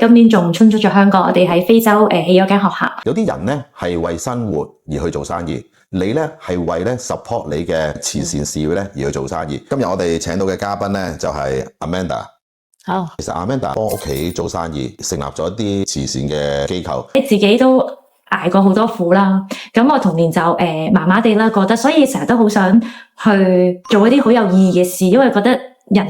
今年仲衝出咗香港，我哋喺非洲起咗間學校。有啲人咧係為生活而去做生意，你咧係為咧 support 你嘅慈善事業咧而去做生意。今日我哋請到嘅嘉賓咧就係 Amanda。好，其實 Amanda 幫屋企做生意，成立咗一啲慈善嘅機構。你自己都捱過好多苦啦，咁我童年就麻麻地啦，覺得所以成日都好想去做一啲好有意義嘅事，因為覺得人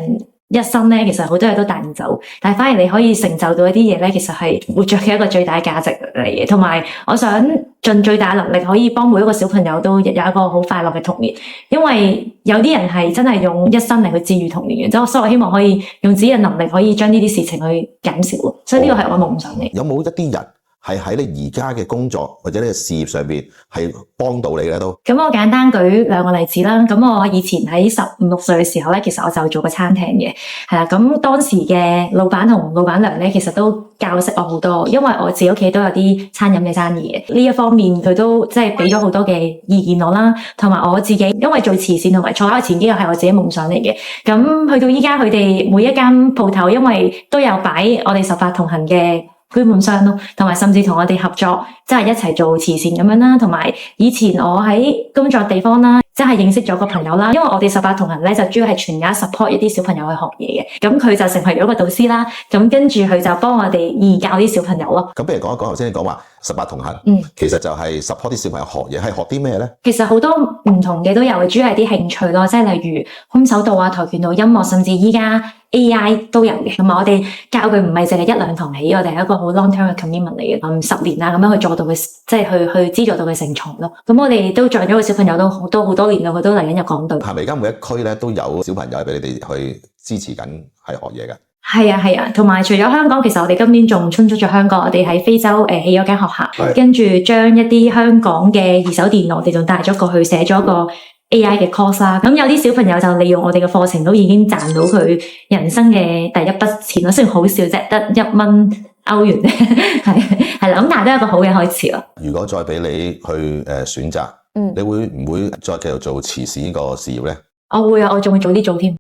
一生咧，其實好多嘢都帶唔走，但係反而你可以成就到一啲嘢咧，其實係活着嘅一個最大價值嚟嘅。同埋，我想盡最大能力可以幫每一個小朋友都有一個好快樂嘅童年，因為有啲人係真係用一生嚟去治癒童年嘅，所以我希望可以用自己嘅能力可以將呢啲事情去減少，所以呢個係我夢想嚟。有冇一啲人係喺你而家嘅工作或者你嘅事業上邊係幫到你咧都？咁我簡單舉兩個例子啦。咁我以前喺15、16歲嘅時候咧，其實我就做過餐廳嘅，係啦。咁當時嘅老闆同老闆娘咧，其實都教識我好多，因為我自己屋企都有啲餐飲嘅生意嘅。呢一方面佢都即係俾咗好多嘅意見我啦，同埋我自己因為做慈善同埋坐喺前機又係我自己夢想嚟嘅。咁去到依家佢哋每一間鋪頭，因為都有擺我哋18同行嘅捐款箱咯，同埋甚至同我哋合作，即係一齊做慈善咁樣啦。同埋以前我喺工作地方啦，即係認識咗個朋友啦。因為我哋18同行咧，就主要係全額 support 一啲小朋友去學嘢嘅。咁佢就成為咗個導師啦。咁跟住佢就幫我哋義教啲小朋友咯。咁不如講一講頭先你講話18同行，其實就係 support 啲小朋友學嘢，係學啲咩咧？其實好多唔同嘅都有，主要係啲興趣咯，即係例如空手道啊、跆拳道、音樂，甚至依家 AI 都有嘅。同埋我哋教佢唔係淨係一兩堂起，我哋係一個好 long term 嘅 commitment 嚟嘅，10年啊咁樣去做到佢，即係去資助到佢成才咯。咁我哋都養咗個小朋友都好多年啦，佢都嚟緊入港隊。係咪而家每一區咧都有小朋友係俾你哋去支持緊係學嘢㗎？係啊，同埋除咗香港，其實我哋今年仲衝出咗香港，我哋喺非洲起咗間學校，跟住將一啲香港嘅二手電腦，我哋仲帶咗過去寫咗個 AI 嘅 course 啦。咁有啲小朋友就利用我哋嘅課程，都已經賺到佢人生嘅第一筆錢咯。雖然好少啫，得1蚊歐元啫，係啦。咁但係都係一個好嘅開始咯。如果再俾你去選擇，你會唔會再繼續做慈善呢個事業咧？我會啊，我仲會早啲做添。